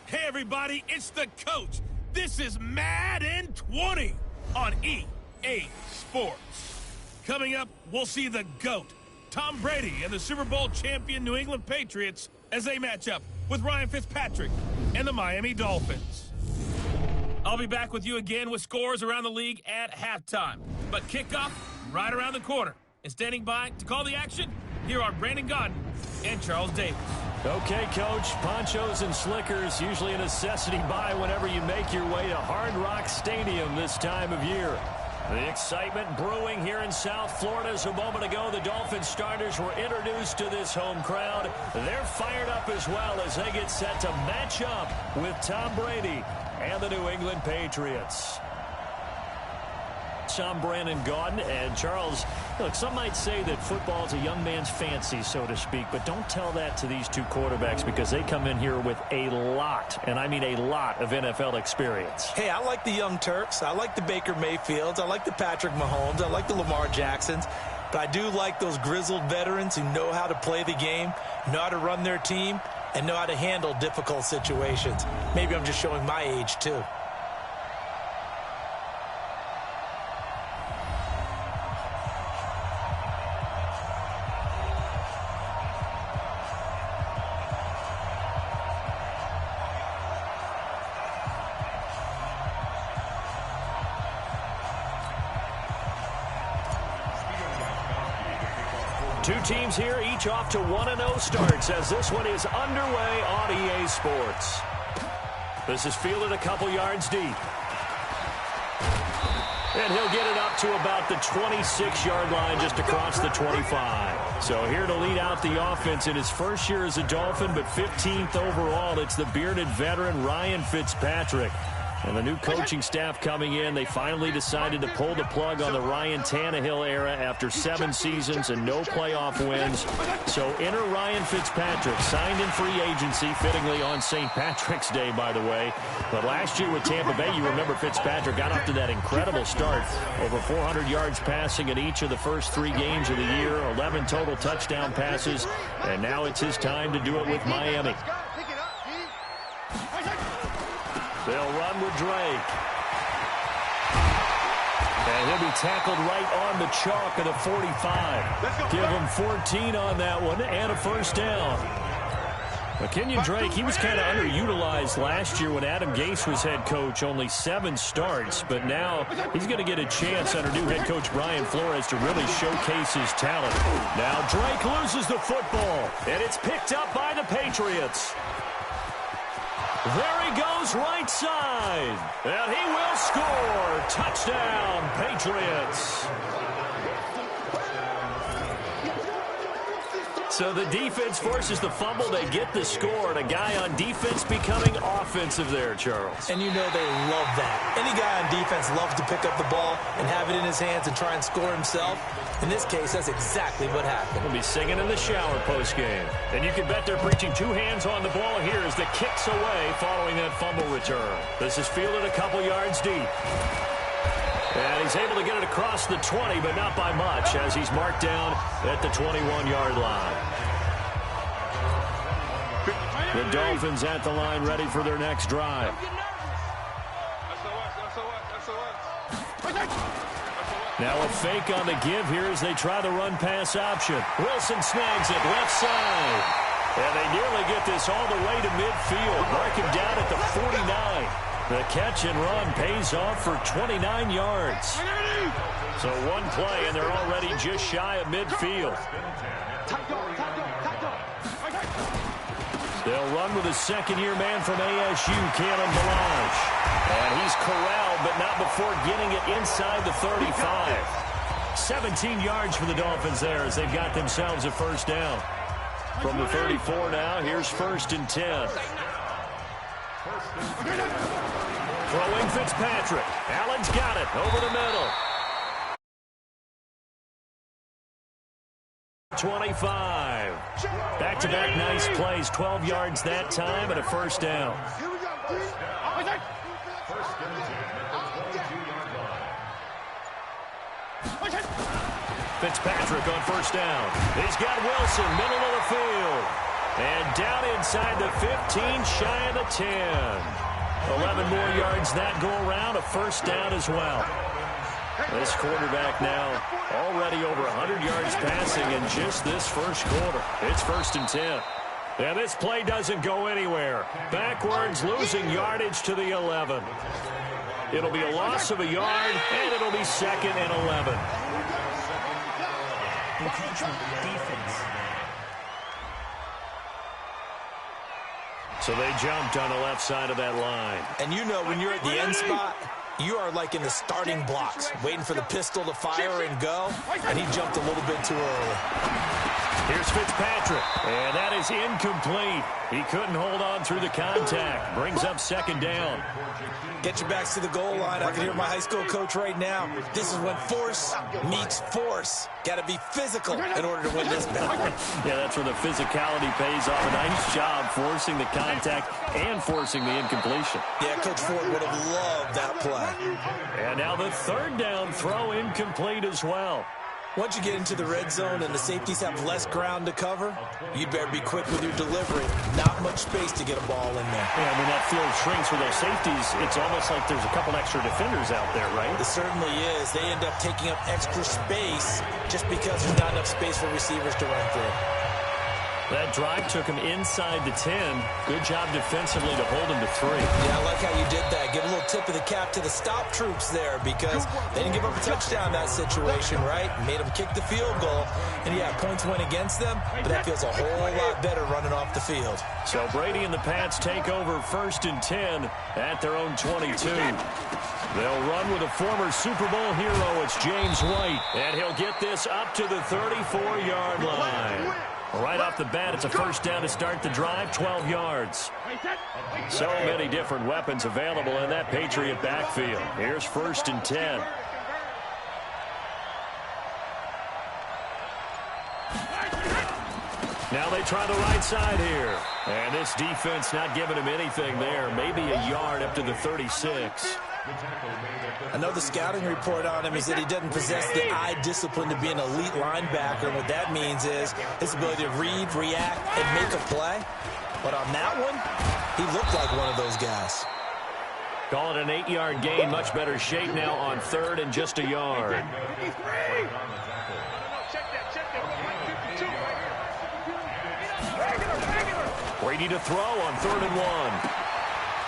Hey everybody, it's the coach. This is Madden 20 on EA Sports. Coming up, we'll see the GOAT, Tom Brady, and the Super Bowl champion New England Patriots as they match up with Ryan Fitzpatrick and the Miami Dolphins. I'll be back with you again with scores around the league at halftime. But kickoff right around the corner. And standing by to call the action, here are Brandon Gaudin and Charles Davis. Okay, Coach, ponchos and slickers, usually a necessity buy whenever you make your way to Hard Rock Stadium this time of year. The excitement brewing here in South Florida as a moment ago. The Dolphins starters were introduced to this home crowd. They're fired up as well as they get set to match up with Tom Brady and the New England Patriots. I'm Brandon Gaudin, and Charles, look, some might say that football is a young man's fancy, so to speak, but don't tell that to these two quarterbacks because they come in here with a lot, and I mean a lot, of NFL experience. Hey, I like the young Turks. I like the Baker Mayfields. I like the Patrick Mahomes. I like the Lamar Jacksons. But I do like those grizzled veterans who know how to play the game, know how to run their team, and know how to handle difficult situations. Maybe I'm just showing my age, too. Two teams here, each off to 1-0 starts as this one is underway on EA Sports. This is fielded a couple yards deep. And he'll get it up to about the 26-yard line just across the 25. So here to lead out the offense in his first year as a Dolphin, but 15th overall, it's the bearded veteran Ryan Fitzpatrick. And the new coaching staff coming in, they finally decided to pull the plug on the Ryan Tannehill era after 7 seasons and no playoff wins. So enter Ryan Fitzpatrick, signed in free agency, fittingly on St. Patrick's Day, by the way. But last year with Tampa Bay, you remember Fitzpatrick got off to that incredible start. Over 400 yards passing in each of the first 3 games of the year, 11 total touchdown passes, and now it's his time to do it with Miami. They'll run with Drake. And he'll be tackled right on the chalk of the 45. Give him 14 on that one and a first down. Kenyon Drake, he was kind of underutilized last year when Adam Gase was head coach. Only 7 starts, but now he's going to get a chance under new head coach Brian Flores to really showcase his talent. Now Drake loses the football, and it's picked up by the Patriots. There he goes, right side. And he will score. Touchdown, Patriots. So the defense forces the fumble. They get the score. And a guy on defense becoming offensive there, Charles. And you know they love that. Any guy on defense loves to pick up the ball and have it in his hands and try and score himself. In this case, that's exactly what happened. We'll be singing in the shower postgame. And you can bet they're preaching 2 hands on the ball here as the kick's away following that fumble return. This is fielded a couple yards deep. And he's able to get it across the 20, but not by much, as he's marked down at the 21-yard line. The Dolphins at the line, ready for their next drive. Now a fake on the give here as they try the run-pass option. Wilson snags it left side. And they nearly get this all the way to midfield. Mark him down at the 49. The catch and run pays off for 29 yards. So one play, and they're already just shy of midfield. They'll run with a second-year man from ASU, Kalen Ballage. And he's corralled, but not before getting it inside the 35. 17 yards for the Dolphins there as they've got themselves a first down. From the 34 now, here's 1st and 10. Throwing Fitzpatrick. Allen's got it over the middle. 25. Back-to-back nice plays. 12 yards that time and a first down. Fitzpatrick on first down. He's got Wilson, middle of the field. And down inside the 15, shy of the 10. 11 more yards that go around, a first down as well. This quarterback now already over 100 yards passing in just this first quarter. It's 1st and 10. And this play doesn't go anywhere. Backwards, losing yardage to the 11. It'll be a loss of a yard, and it'll be 2nd and 11. Defense. So they jumped on the left side of that line. And you know when you're at the end spot, you are like in the starting blocks, waiting for the pistol to fire and go, and he jumped a little bit too early. Here's Fitzpatrick, and that is incomplete. He couldn't hold on through the contact. Brings up 2nd down. Get your backs to the goal line. I can hear my high school coach right now. This is when force meets force. Got to be physical in order to win this battle. Yeah, that's where the physicality pays off. A nice job forcing the contact and forcing the incompletion. Yeah, Coach Ford would have loved that play. And now the 3rd down throw incomplete as well. Once you get into the red zone and the safeties have less ground to cover, you'd better be quick with your delivery. Not much space to get a ball in there. Yeah, when that field shrinks for those safeties, it's almost like there's a couple extra defenders out there, right? It certainly is. They end up taking up extra space just because there's not enough space for receivers to run through. That drive took him inside the 10. Good job defensively to hold him to 3. Yeah, I like how you did that. Give a little tip of the cap to the stop troops there because they didn't give up a touchdown in that situation, right? Made them kick the field goal. And, yeah, points went against them, but that feels a whole lot better running off the field. So Brady and the Pats take over 1st and 10 at their own 22. They'll run with a former Super Bowl hero. It's James White, and he'll get this up to the 34-yard line. Right off the bat, it's a first down to start the drive, 12 yards. So many different weapons available in that Patriot backfield. Here's 1st and 10. Now they try the right side here. And this defense not giving him anything there. Maybe a yard up to the 36. I know the scouting report on him is that he doesn't possess the eye discipline to be an elite linebacker. And what that means is his ability to read, react, and make a play. But on that one, he looked like one of those guys. Call it an 8-yard gain. Much better shape now on 3rd and just a yard. Brady to throw on 3rd and 1.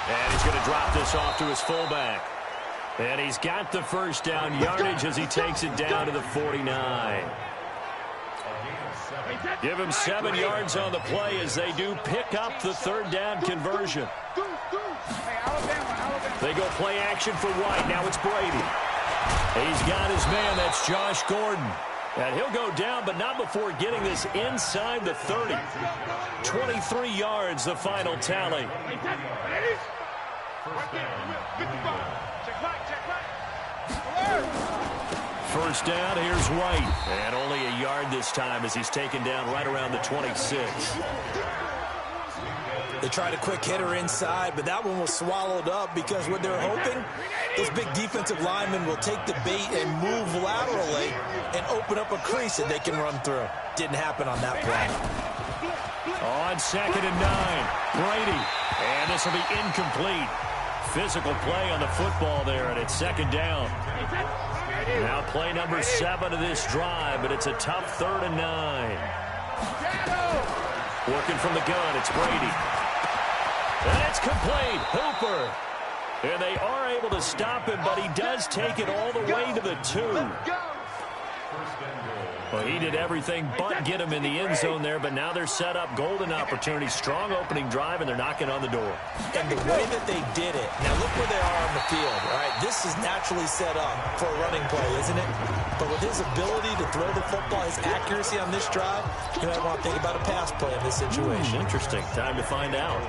And he's going to drop this off to his fullback. And he's got the first down yardage as he takes it down to the 49. Give him 7 yards on the play as they do pick up the 3rd down conversion. They go play action for White. Now it's Brady. He's got his man. That's Josh Gordon. And he'll go down, but not before getting this inside the 30. 23 yards, the final tally. First down, here's White. And only a yard this time as he's taken down right around the 26. They tried a quick hitter inside, but that one was swallowed up because what they're hoping, those big defensive linemen will take the bait and move laterally and open up a crease that they can run through. Didn't happen on that play. On 2nd and 9, Brady. And this will be incomplete. Physical play on the football there, and it's 2nd down. Now play number 7 of this drive, but it's a tough 3rd and 9. Working from the gun, it's Brady. And it's complete. Hooper. And they are able to stop him, but he does take it all the way to the 2. Well, he did everything but get him in the end zone there, but now they're set up golden opportunity. Strong opening drive, and they're knocking on the door. And the way that they did it, now look where they are on the field, all right? This is naturally set up for a running play, isn't it? But with his ability to throw the football, his accuracy on this drive, you might want to think about a pass play in this situation. Interesting. Time to find out.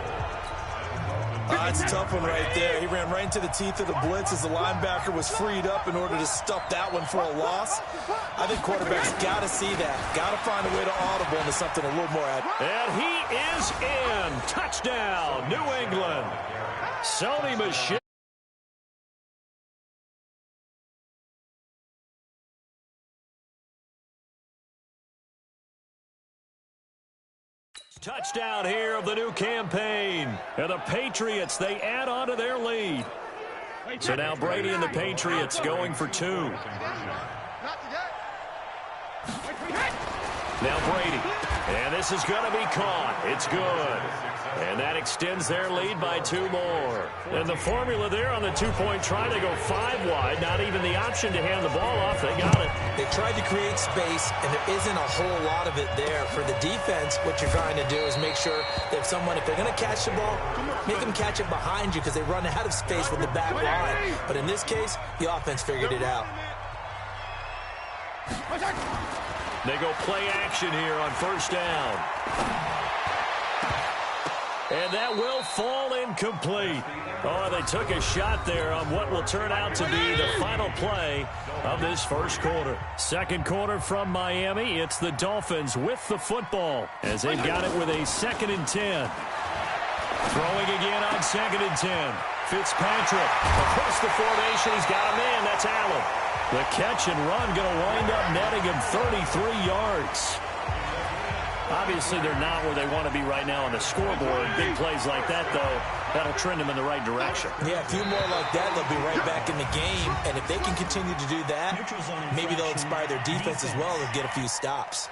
That's a tough one right there. He ran right into the teeth of the blitz as the linebacker was freed up in order to stuff that one for a loss. I think quarterbacks got to see that. Got to find a way to audible into something a little more accurate. And he is in. Touchdown, New England. Sony Michel. Touchdown here of the new campaign. And the Patriots, they add on to their lead. So now Brady and the Patriots going for 2. Now Brady. And this is going to be caught. It's good. And that extends their lead by 2 more. And the formula there on the 2-point try, they go 5 wide. Not even the option to hand the ball off. They got it. They tried to create space, and there isn't a whole lot of it there. For the defense, what you're trying to do is make sure that if they're going to catch the ball, make them catch it behind you because they run out of space with the back line. But in this case, the offense figured it out. They go play action here on first down. And that will fall incomplete. Oh, they took a shot there on what will turn out to be the final play of this first quarter. Second quarter from Miami. It's the Dolphins with the football as they've got it with a 2nd and 10. Throwing again on 2nd and 10. Fitzpatrick across the formation. He's got a man. That's Allen. The catch and run going to wind up netting him 33 yards. Obviously, they're not where they want to be right now on the scoreboard. Big plays like that, though, that'll trend them in the right direction. Yeah, a few more like that, they'll be right back in the game. And if they can continue to do that, maybe they'll inspire their defense as well and get a few stops.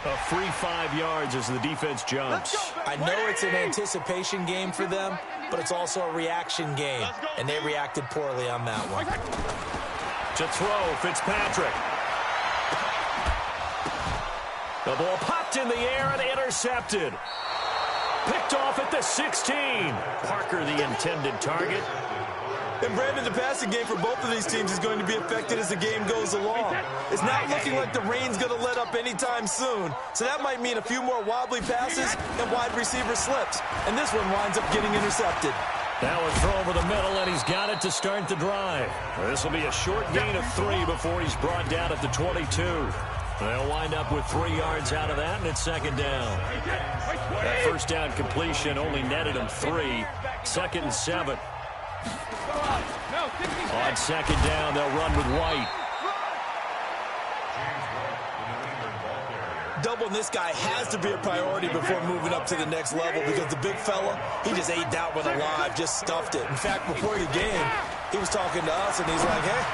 A free 5 yards as the defense jumps. I know it's an anticipation game for them, but it's also a reaction game, and they reacted poorly on that one. To throw, Fitzpatrick. The ball popped in the air and intercepted. Picked off at the 16. Parker, the intended target. And Brandon, the passing game for both of these teams is going to be affected as the game goes along. It's not looking like the rain's going to let up anytime soon, so that might mean a few more wobbly passes and wide receiver slips. And this one winds up getting intercepted. Now a throw over the middle, and he's got it to start the drive. This will be a short gain of 3 before he's brought down at the 22. They'll wind up with 3 yards out of that, and it's 2nd down. That first down completion only netted him 3. 2nd and 7. On 2nd down, they'll run with White. Doubling this guy has to be a priority before moving up to the next level because the big fella, he just ate that one alive, just stuffed it. In fact, before the game, he was talking to us, and he's like, hey,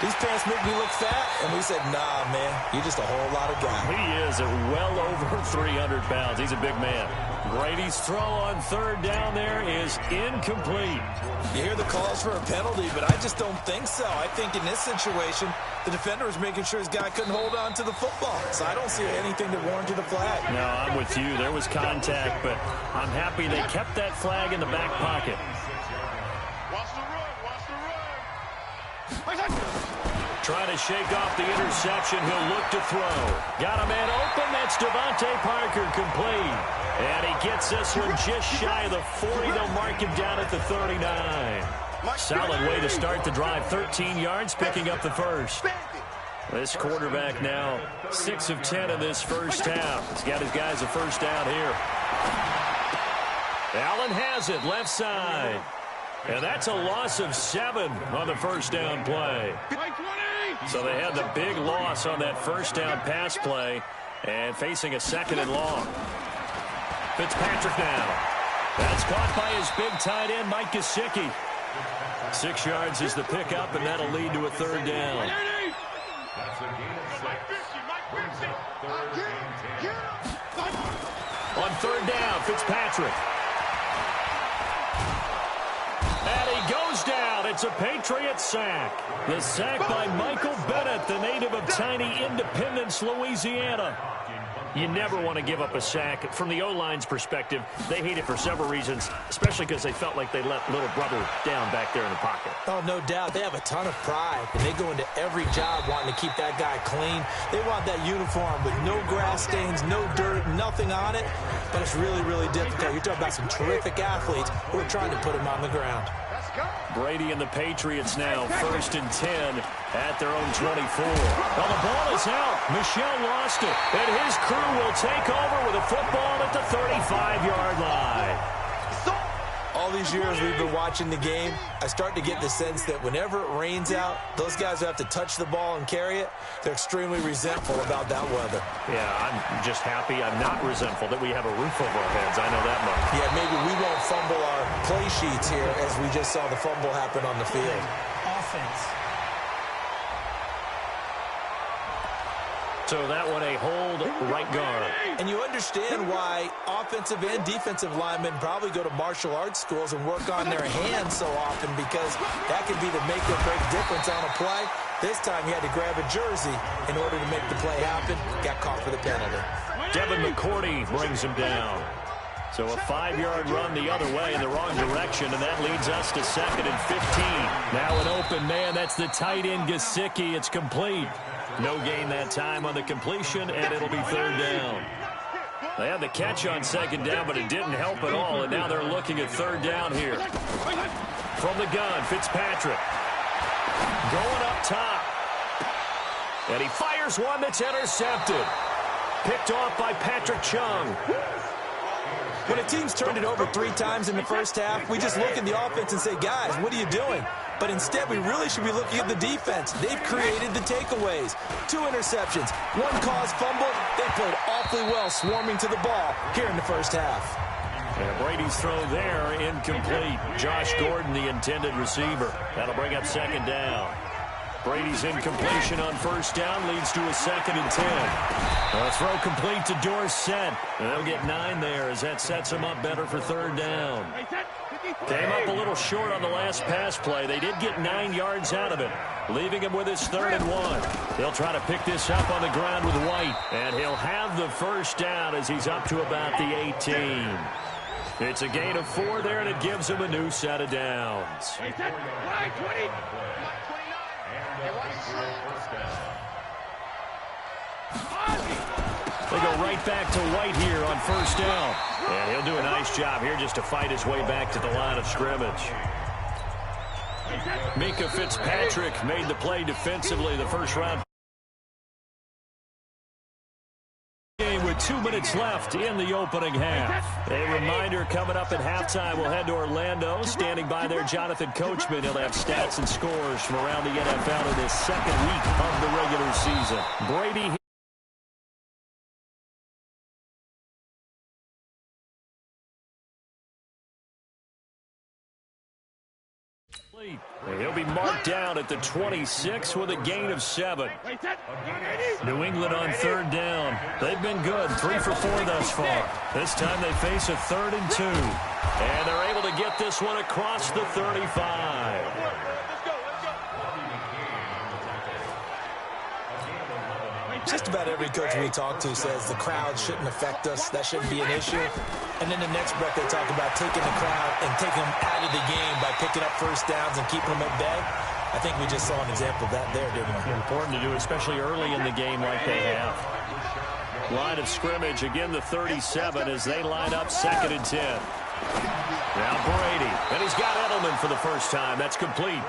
these pants make me look fat. And we said, nah, man, you're just a whole lot of guy. He is at well over 300 pounds. He's a big man. Brady's throw on 3rd down there is incomplete. You hear the calls for a penalty, but I just don't think so. I think in this situation, the defender was making sure his guy couldn't hold on to the football. So I don't see anything to warrant the flag. No, I'm with you. There was contact, but I'm happy they kept that flag in the back pocket. Watch the run. Trying to shake off the interception. He'll look to throw. Got a man open. That's Devontae Parker, complete. And he gets this one just shy of the 40. They'll mark him down at the 39. Solid way to start the drive. 13 yards, picking up the first. This quarterback now 6 of 10 in this first half. He's got his guys a first down here. Allen has it, left side. And that's a loss of 7 on the first down play. So they had the big loss on that first down pass play and facing a 2nd and long. Fitzpatrick now. That's caught by his big tight end, Mike Gesicki. 6 yards is the pickup, and that'll lead to a 3rd down. On 3rd down, Fitzpatrick. And he goes down. It's a Patriots sack. The sack by Michael Bennett, the native of tiny Independence, Louisiana. You never want to give up a sack. From the O-line's perspective, they hate it for several reasons, especially because they felt like they let little brother down back there in the pocket. Oh, no doubt. They have a ton of pride, and they go into every job wanting to keep that guy clean. They want that uniform with no grass stains, no dirt, nothing on it, but it's really, really difficult. You're talking about some terrific athletes who are trying to put him on the ground. Brady and the Patriots now 1st and 10 at their own 24. Well, the ball is out. Michel lost it, and his crew will take over with a football at the 35-yard line. all these years we've been watching the game, I start to get the sense that whenever it rains out, those guys who have to touch the ball and carry it, they're extremely resentful about that weather. Yeah, I'm just happy I'm not resentful that we have a roof over our heads. I know that much. Yeah, maybe we won't fumble our play sheets here as we just saw the fumble happen on the field. Offense. So that one a hold right guard. And you understand why offensive and defensive linemen probably go to martial arts schools and work on their hands so often, because that could be the make or break difference on a play. This time he had to grab a jersey in order to make the play happen. Got caught for the penalty. Devin McCourty brings him down. So a 5-yard run the other way in the wrong direction, and that leads us to 2nd and 15. Now an open man. That's the tight end, Gesicki. It's complete. No gain that time on the completion, and it'll be 3rd down. They had the catch on 2nd down, but it didn't help at all, and now they're looking at 3rd down here. From the gun, Fitzpatrick. Going up top. And he fires one that's intercepted. Picked off by Patrick Chung. When a team's turned it over 3 times in the first half, we just look at the offense and say, guys, what are you doing? But instead, we really should be looking at the defense. They've created the takeaways. 2 interceptions, 1 caused fumble. They played awfully well swarming to the ball here in the first half. And Brady's throw there, incomplete. Josh Gordon, the intended receiver. That'll bring up 2nd down. Brady's incompletion on 1st down leads to a 2nd and 10. A throw complete to Dorsett. And they'll get 9 there as that sets them up better for 3rd down. Came up a little short on the last pass play. They did get 9 yards out of it, leaving him with his 3rd and 1. They'll try to pick this up on the ground with White, and he'll have the 1st down as he's up to about the 18. It's a gain of 4 there, and it gives him a new set of downs. They go right back to White here on 1st down. And he'll do a nice job here just to fight his way back to the line of scrimmage. Mika Fitzpatrick made the play defensively the first round. Game with 2 minutes left in the opening half. A reminder, coming up at halftime, we'll head to Orlando. Standing by there, Jonathan Coachman. He'll have stats and scores from around the NFL in his 2nd week of the regular season. Brady. He'll be marked down at the 26 with a gain of 7. New England on 3rd down. They've been good, 3 for 4 thus far. This time they face a 3rd and 2. And they're able to get this one across the 35. Just about every coach we talk to says the crowd shouldn't affect us. That shouldn't be an issue. And then the next breath they talk about taking the crowd and taking them out of the game by picking up 1st downs and keeping them at bay. I think we just saw an example of that there, didn't we? Important to do, especially early in the game like they have. Line of scrimmage, again the 37 as they line up 2nd and 10. Now Brady, and he's got Edelman for the first time. That's complete.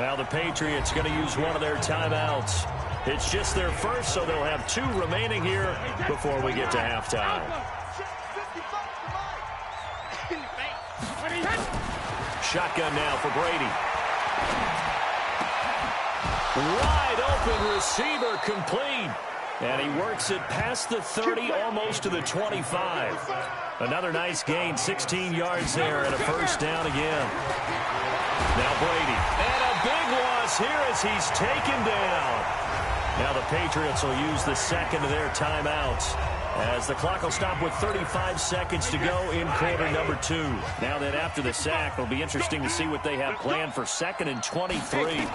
Now the Patriots going to use one of their timeouts. It's just their first, so they'll have 2 remaining here before we get to halftime. Shotgun now for Brady. Wide open receiver, complete. And he works it past the 30, almost to the 25. Another nice gain, 16 yards there, and a 1st down again. Now Brady. And a big loss here as he's taken down. Now the Patriots will use the 2nd of their timeouts as the clock will stop with 35 seconds to go in quarter number 2. Now then after the sack, it'll be interesting to see what they have planned for 2nd and 23.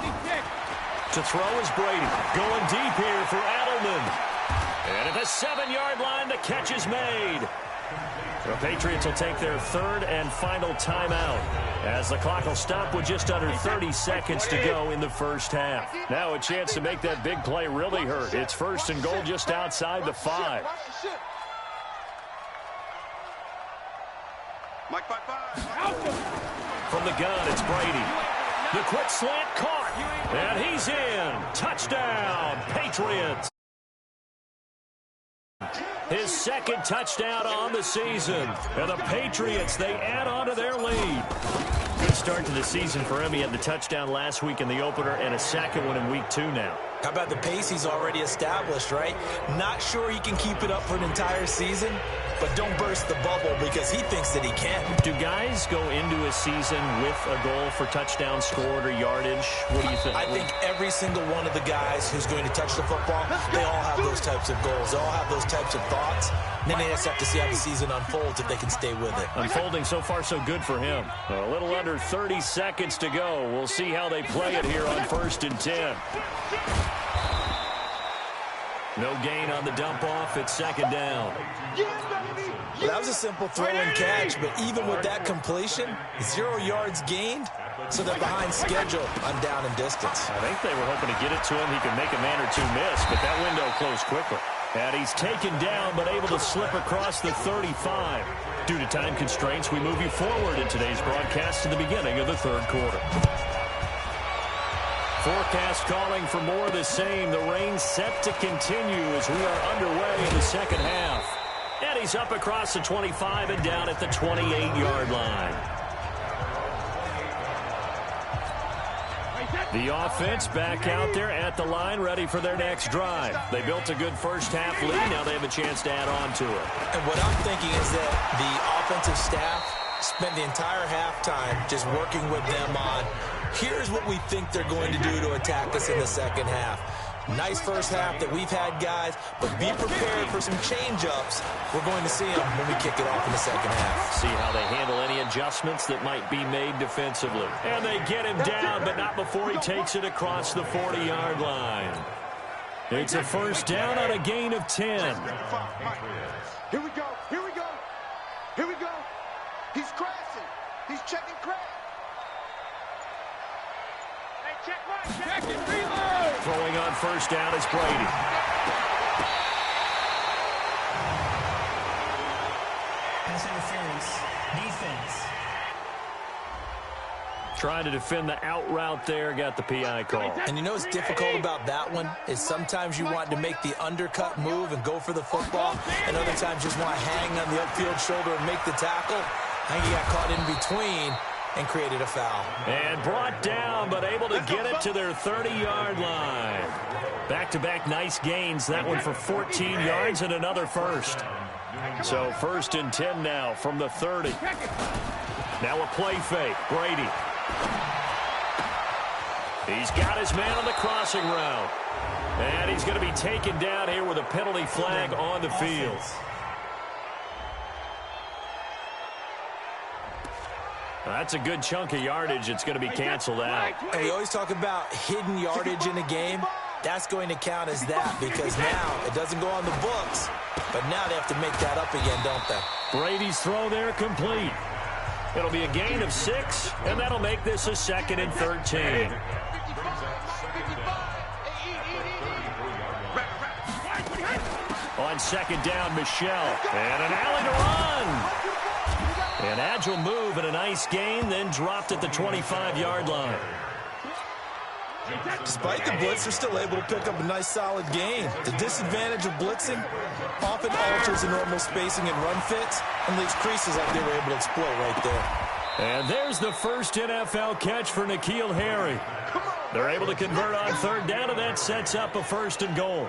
To throw is Brady. Going deep here for Edelman. And at the 7-yard line, the catch is made. The Patriots will take their 3rd and final timeout as the clock will stop with just under 30 seconds to go in the first half. Now a chance to make that big play really hurt. It's 1st and goal just outside the 5. From the gun, it's Brady. The quick slant caught, and he's in. Touchdown, Patriots. His second touchdown on the season. And the Patriots, they add on to their lead. Good start to the season for him. He had the touchdown last week in the opener and a second one in week 2 now. How about the pace he's already established, right? Not sure he can keep it up for an entire season, but don't burst the bubble because he thinks that he can. Do guys go into a season with a goal for touchdown scored or yardage? What do you think? I think every single one of the guys who's going to touch the football, they all have those types of goals. They all have those types of thoughts. And then they just have to see how the season unfolds if they can stay with it. Unfolding so far so good for him. A little under 30 seconds to go. We'll see how they play it here on 1st and 10. No gain on the dump off. It's 2nd down. Well, that was a simple throw and catch, but even with that completion, 0 yards gained, so they're behind schedule on down and distance. I think they were hoping to get it to him. He could make a man or two miss, but that window closed quickly. And he's taken down, but able to slip across the 35. Due to time constraints, we move you forward in today's broadcast to the beginning of the 3rd quarter. Forecast calling for more of the same. The rain set to continue as we are underway in the 2nd half. And he's up across the 25 and down at the 28-yard line. The offense back out there at the line, ready for their next drive. They built a good first half lead. Now they have a chance to add on to it. And what I'm thinking is that the offensive staff spent the entire halftime just working with them on, here's what we think they're going to do to attack us in the 2nd half. Nice first half that we've had, guys, but be prepared for some change-ups. We're going to see them when we kick it off in the 2nd half. See how they handle any adjustments that might be made defensively. And they get him down, but not before he takes it across the 40-yard line. It's a 1st down on a gain of 10. Here we go. Here we go. Here we go. He's crashing. He's checking crash. Hey, check right. Check and reload. Throwing on 1st down is Brady. Pass interference. Defense. Trying to defend the out route there. Got the PI call. And you know what's difficult about that one is sometimes you want to make the undercut move and go for the football, and other times you just want to hang on the upfield shoulder and make the tackle. I think he got caught in between and created a foul. And brought down, but able to get it to their 30-yard line. Back-to-back nice gains. That one for 14 yards and another first. So 1st and 10 now from the 30. Now a play fake. Brady. He's got his man on the crossing route. And he's going to be taken down here with a penalty flag on the field. That's a good chunk of yardage. It's going to be canceled out. And we always talk about hidden yardage in a game. That's going to count as that because now it doesn't go on the books, but now they have to make that up again, don't they? Brady's throw there complete. It'll be a gain of 6, and that'll make this a 2nd and 13. On 2nd down, Michelle. And an alley to run. An agile move and a nice gain, then dropped at the 25-yard line. Despite the blitz, they're still able to pick up a nice, solid gain. The disadvantage of blitzing often alters the normal spacing and run fits and leaves creases like they were able to exploit right there. And there's the first NFL catch for N'Keal Harry. They're able to convert on 3rd down, and that sets up a 1st and goal.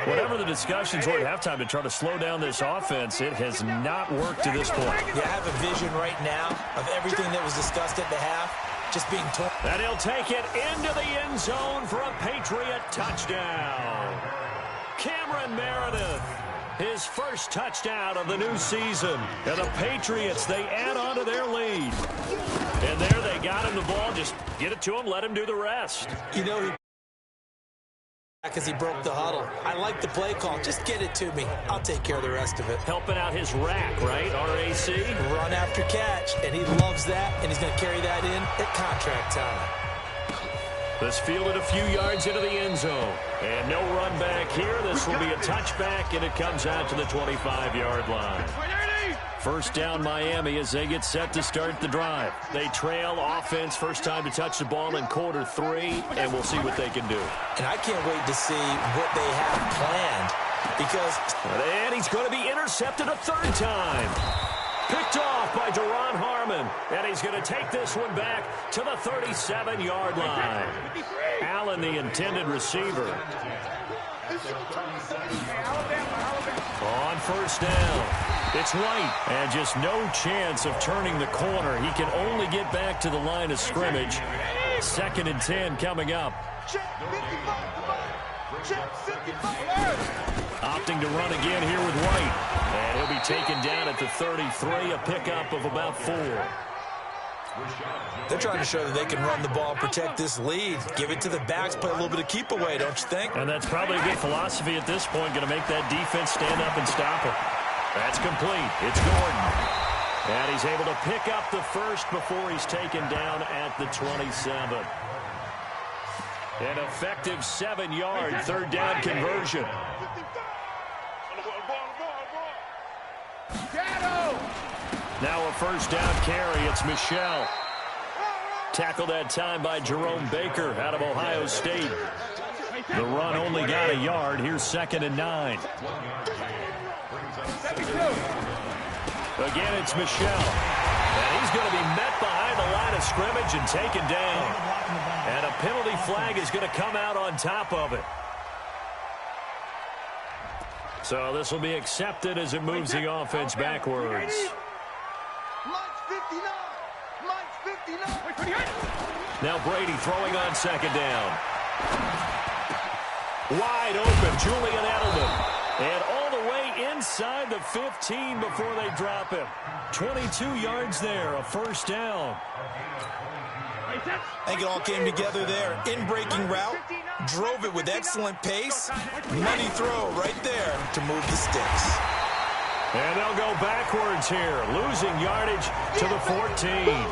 Whatever the discussions were at halftime to try to slow down this offense, it has not worked to this point. Yeah, I have a vision right now of everything that was discussed at the half just being torn. And he'll take it into the end zone for a Patriot touchdown. Cameron Meredith, his first touchdown of the new season. And the Patriots, they add on to their lead. And there they got him the ball. Just get it to him, let him do the rest. You know, because he broke the huddle. I like the play call. Just get it to me. I'll take care of the rest of it. Helping out his rack, right? RAC. Run after catch, and he loves that, and he's going to carry that in at contract time. This fielded a few yards into the end zone. And no run back here. This will be a touchback, and it comes out to the 25-yard line. 1st down Miami as they get set to start the drive. They trail offense, first time to touch the ball in quarter 3, and we'll see what they can do. And I can't wait to see what they have planned because... And he's going to be intercepted a third time. Picked off by Duron Harmon. And he's going to take this one back to the 37-yard line. Allen, the intended receiver. On first down, it's White. And just no chance of turning the corner. He can only get back to the line of scrimmage. 2nd and 10 coming up. Opting to run again here with White. And he'll be taken down at the 33, a pickup of about 4. They're trying to show that they can run the ball, protect this lead. Give it to the backs, play a little bit of keep away, don't you think? And that's probably a good philosophy at this point. Going to make that defense stand up and stop it. That's complete. It's Gordon. And he's able to pick up the first before he's taken down at the 27. An effective 7-yard third down conversion. Now a first down carry. It's Michelle. Tackled that time by Jerome Baker out of Ohio State. The run only got a yard. Here's 2nd and 9. Again, it's Michelle. And he's going to be met behind the line of scrimmage and taken down. And a penalty flag is going to come out on top of it. So this will be accepted as it moves the offense backwards. Now Brady throwing on 2nd down. Wide open, Julian Edelman. And all the way inside the 15 before they drop him. 22 yards there, a first down. I think it all came together there. In-breaking route, drove it with excellent pace. Money throw right there to move the sticks. And they'll go backwards here, losing yardage to the 14.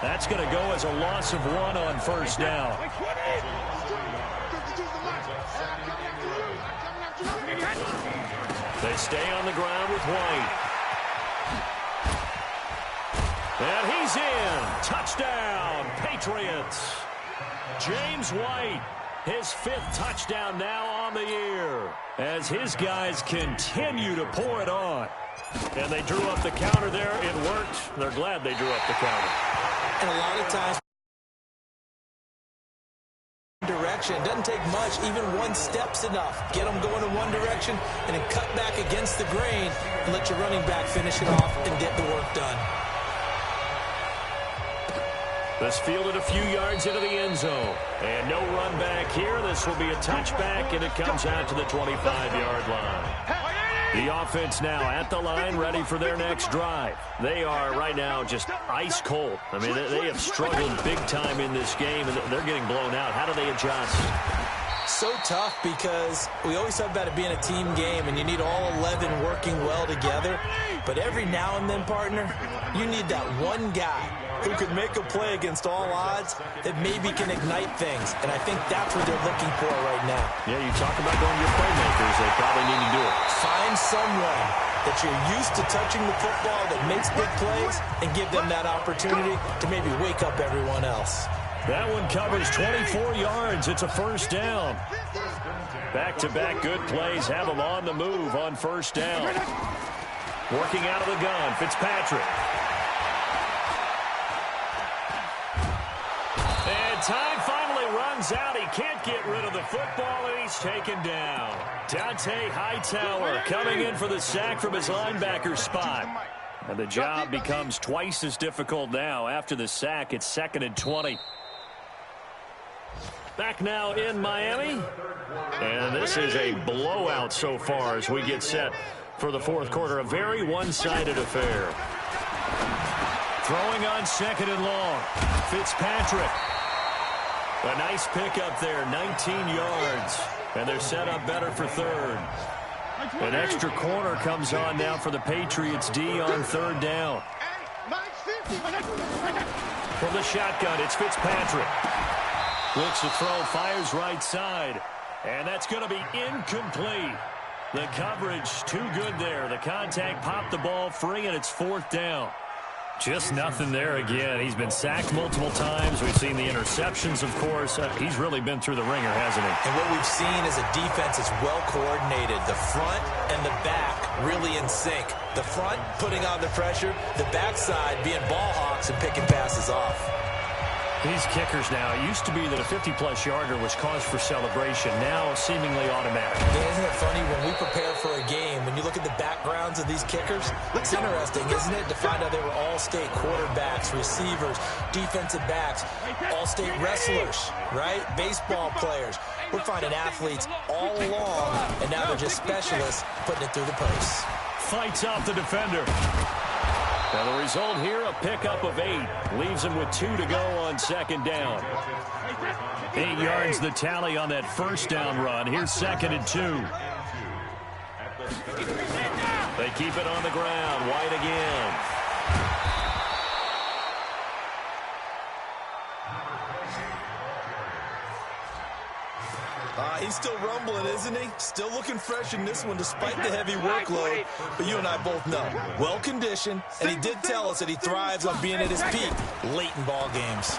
That's going to go as a loss of 1 on first down. They stay on the ground with White. And he's in. Touchdown, Patriots. James White, his 5th touchdown now on the year, as his guys continue to pour it on. And they drew up the counter there. It worked. They're glad they drew up the counter. And a lot of times, direction doesn't take much. Even one step's enough. Get them going in one direction and then cut back against the grain and let your running back finish it off and get the work done. This fielded a few yards into the end zone. And no run back here. This will be a touchback, and it comes out to the 25-yard line. The offense now at the line, ready for their next drive. They are right now just ice cold. I mean, they have struggled big time in this game, and they're getting blown out. How do they adjust? So tough, because we always talk about it being a team game, and you need all 11 working well together. But every now and then, partner, you need that one guy who could make a play against all odds that maybe can ignite things. And I think that's what they're looking for right now. Yeah, you talk about going to your playmakers. They probably need to do it. Find someone that you're used to touching the football that makes big plays and give them that opportunity to maybe wake up everyone else. That one covers 24 yards. It's a first down. Back-to-back good plays have them on the move on first down. Working out of the gun, Fitzpatrick. And time finally runs out. He can't get rid of the football, and he's taken down. Dante Hightower coming in for the sack from his linebacker spot. And the job becomes twice as difficult now. After the sack, it's 2nd and 20. Back now in Miami. And this is a blowout so far as we get set for the fourth quarter. A very one-sided affair. Throwing on 2nd and long. Fitzpatrick. A nice pickup there, 19 yards. And they're set up better for 3rd. An extra corner comes on now for the Patriots D on 3rd down. From the shotgun, it's Fitzpatrick. Looks to throw, fires right side. And that's going to be incomplete. The coverage too good there. The contact popped the ball free, and it's 4th down. Just nothing there again. He's been sacked multiple times. We've seen the interceptions, of course. He's really been through the ringer, hasn't he? And what we've seen is a defense that's well coordinated. The front and the back really in sync. The front putting on the pressure, the backside being ball hawks and picking passes off. These kickers now, it used to be that a 50-plus yarder was cause for celebration. Now seemingly automatic. Yeah, isn't it funny when we prepare for a game, when you look at the backgrounds of these kickers, it's interesting, isn't it, to find out they were all-state quarterbacks, receivers, defensive backs, all-state wrestlers, right? Baseball players. We're finding athletes all along, and now they're just specialists putting it through the posts. Fights off the defender. Now the result here, a pickup of 8. Leaves him with 2 to go on second down. 8 yards the tally on that first down run. Here's 2nd and 2. They keep it on the ground. White again. He's still rumbling, isn't he? Still looking fresh in this one despite the heavy workload. But you and I both know, well-conditioned, and he did tell us that he thrives on being at his peak late in ball games.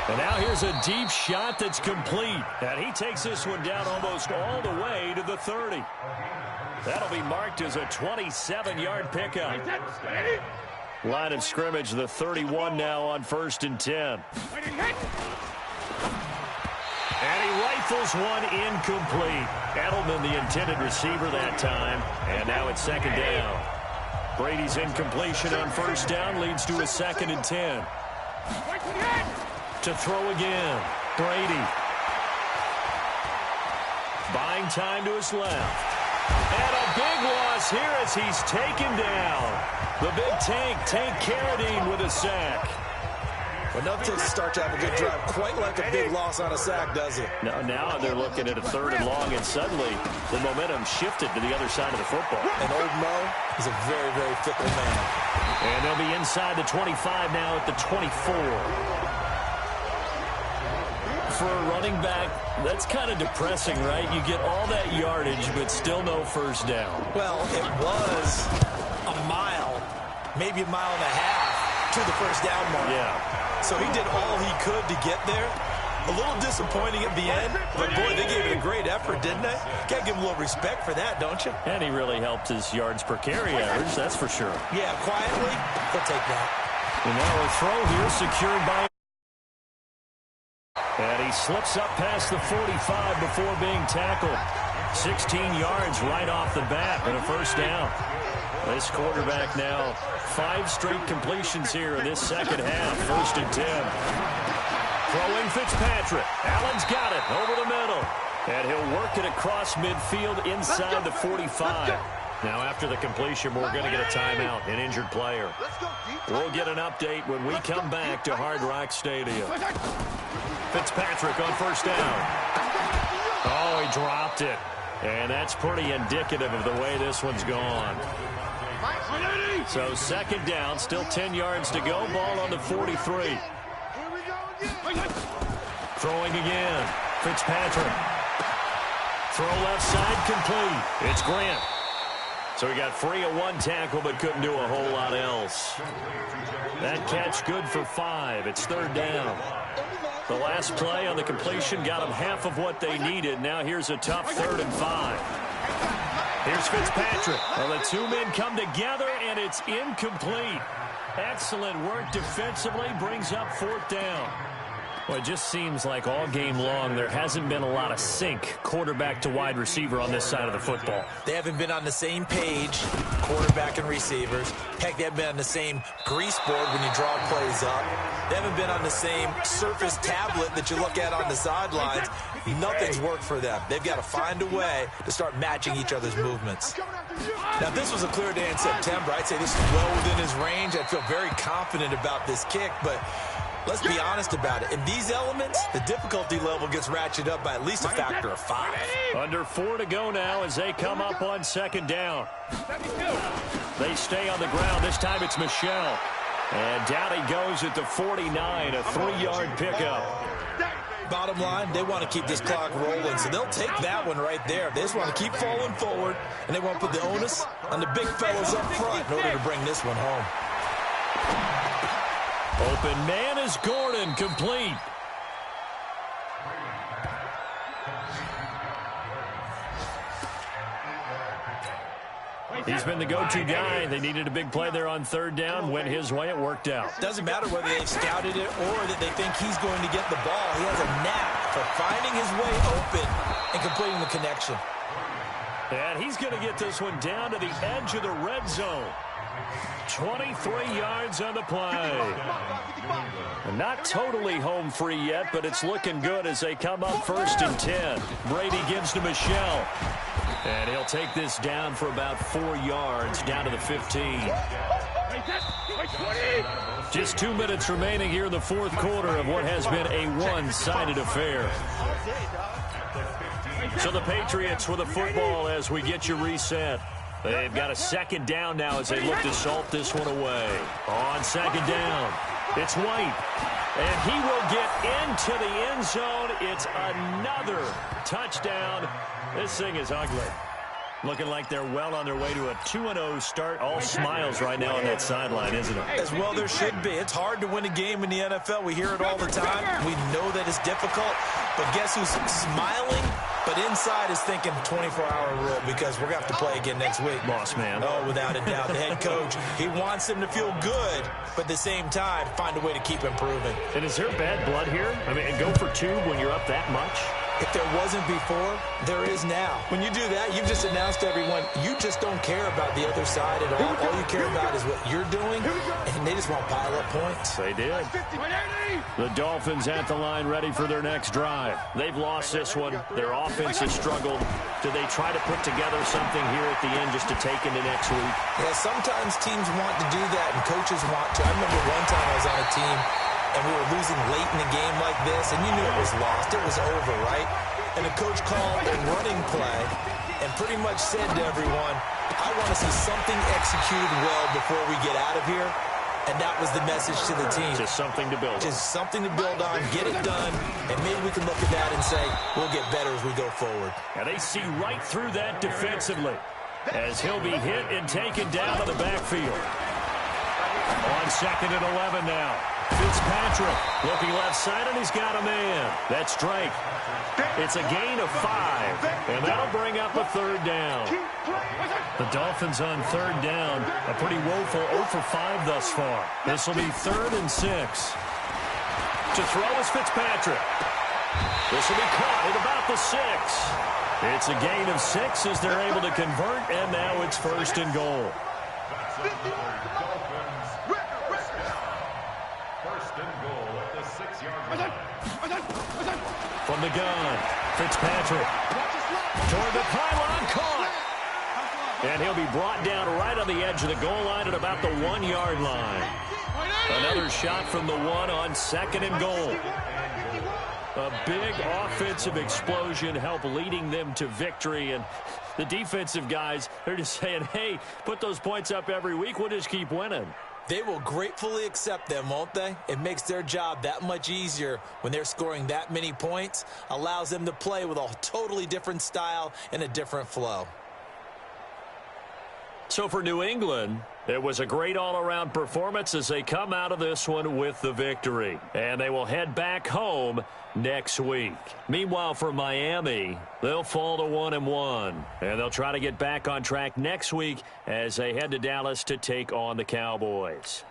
And now here's a deep shot that's complete. And he takes this one down almost all the way to the 30. That'll be marked as a 27-yard pickup. Line of scrimmage, the 31 now on 1st and 10. And he rifles one incomplete. Edelman, the intended receiver that time. And now it's 2nd down. Brady's incompletion on 1st down leads to a 2nd and 10. To throw again. Brady. Buying time to his left. And a big loss here as he's taken down. The big Tank Carradine with a sack. Enough to start to have a good drive. Quite like a big loss on a sack, does it? Now they're looking at a 3rd and long, and suddenly the momentum shifted to the other side of the football. And old Mo is a very, very fickle man. And they'll be inside the 25 now at the 24. For a running back, that's kind of depressing, right? You get all that yardage, but still no 1st down. Well, it was a mile, maybe a mile and a half to the 1st down mark. Yeah. So he did all he could to get there. A little disappointing at the end, but boy, they gave it a great effort, didn't they? Got to give him a little respect for that, don't you? And he really helped his yards per carry average, that's for sure. Yeah, quietly, he'll take that. And now a throw here secured by... And he slips up past the 45 before being tackled. 16 yards right off the bat and a 1st down. This quarterback now 5 straight completions here in this 2nd half. 1st and 10. Throwing Fitzpatrick. Allen's got it over the middle. And he'll work it across midfield inside the 45. Now after the completion, we're going to get a timeout, an injured player. We'll get an update when we come back to Hard Rock Stadium. Fitzpatrick on 1st down. Oh, he dropped it. And that's pretty indicative of the way this one's gone. So 2nd down, still 10 yards to go. Ball on the 43. Throwing again. Fitzpatrick. Throw left side complete. It's Grant. So he got free of 1 tackle but couldn't do a whole lot else. That catch good for 5. It's 3rd down. The last play on the completion got them half of what they needed. Now here's a tough 3rd and 5. Here's Fitzpatrick. Well, the 2 men come together, and it's incomplete. Excellent work defensively. Brings up 4th down. Well, it just seems like all game long there hasn't been a lot of sync quarterback to wide receiver on this side of the football. They haven't been on the same page, quarterback and receivers. Heck, they haven't been on the same grease board when you draw plays up. They haven't been on the same surface tablet that you look at on the sidelines. Nothing's worked for them. They've got to find a way to start matching each other's movements. Now, if this was a clear day in September, I'd say this is well within his range. I'd feel very confident about this kick, but let's be honest about it. In these elements, the difficulty level gets ratcheted up by at least a factor of 5. Under 4 to go now as they come up on 2nd down. They stay on the ground. This time it's Michelle. And down he goes at the 49, a 3-yard pickup. Bottom line, they want to keep this clock rolling, so they'll take that one right there. They just want to keep falling forward, and they want to put the onus on the big fellas up front in order to bring this one home. Open man is Gordon, complete. He's been the go-to guy. They needed a big play there on third down. Went his way. It worked out. Doesn't matter whether they've scouted it or that they think he's going to get the ball. He has a knack for finding his way open and completing the connection. And he's going to get this one down to the edge of the red zone. 23 yards on the play. Not totally home free yet, but it's looking good as they come up 1st and 10. Brady gives to Michelle. And he'll take this down for about 4 yards, down to the 15. Just 2 minutes remaining here in the fourth quarter of what has been a one-sided affair. So the Patriots with the football as we get you reset. They've got a second down now as they look to salt this one away. On second down, it's White. And he will get into the end zone. It's another touchdown. This thing is ugly. Looking like they're well on their way to a 2-0 start. All smiles right now on that sideline, isn't it? As well there should be. It's hard to win a game in the NFL. We hear it all the time. We know that it's difficult. But guess who's smiling? But inside is thinking 24-hour rule because we're going to have to play again next week. Boss man. Oh, without a doubt. The head coach, he wants them to feel good, but at the same time, find a way to keep improving. And is there bad blood here? I mean, go for 2 when you're up that much? If there wasn't before, there is now. When you do that, you've just announced to everyone, you just don't care about the other side at all. All you care about is what you're doing, and they just want to pile up points. They did. The Dolphins at the line ready for their next drive. They've lost this one. Their offense has struggled. Do they try to put together something here at the end just to take into next week? Yeah, sometimes teams want to do that, and coaches want to. I remember one time I was on a team, and we were losing late in the game like this, and you knew it was lost. It was over, right? And the coach called a running play and pretty much said to everyone, I want to see something executed well before we get out of here. And that was the message to the team. Just something to build on. Just something to build on, get it done, and maybe we can look at that and say, we'll get better as we go forward. And they see right through that defensively as he'll be hit and taken down to the backfield. On 2nd and 11 now. Fitzpatrick looking left side, and he's got a man. That's Drake. It's a gain of 5, and that'll bring up a 3rd down. The Dolphins on 3rd down, a pretty woeful 0 for 5 thus far. This will be 3rd and 6. To throw is Fitzpatrick. This will be caught at about the 6. It's a gain of 6 as they're able to convert, and now it's 1st and goal. From the gun, Fitzpatrick toward the pylon, caught. And he'll be brought down right on the edge of the goal line at about the 1-yard line. Another shot from the 1 on 2nd and goal. A big offensive explosion helped leading them to victory. And the defensive guys, they're just saying, hey, put those points up every week. We'll just keep winning. They will gratefully accept them, won't they? It makes their job that much easier when they're scoring that many points. Allows them to play with a totally different style and a different flow. So for New England, it was a great all-around performance as they come out of this one with the victory. And they will head back home next week. Meanwhile, for Miami, they'll fall to 1-1. And they'll try to get back on track next week as they head to Dallas to take on the Cowboys.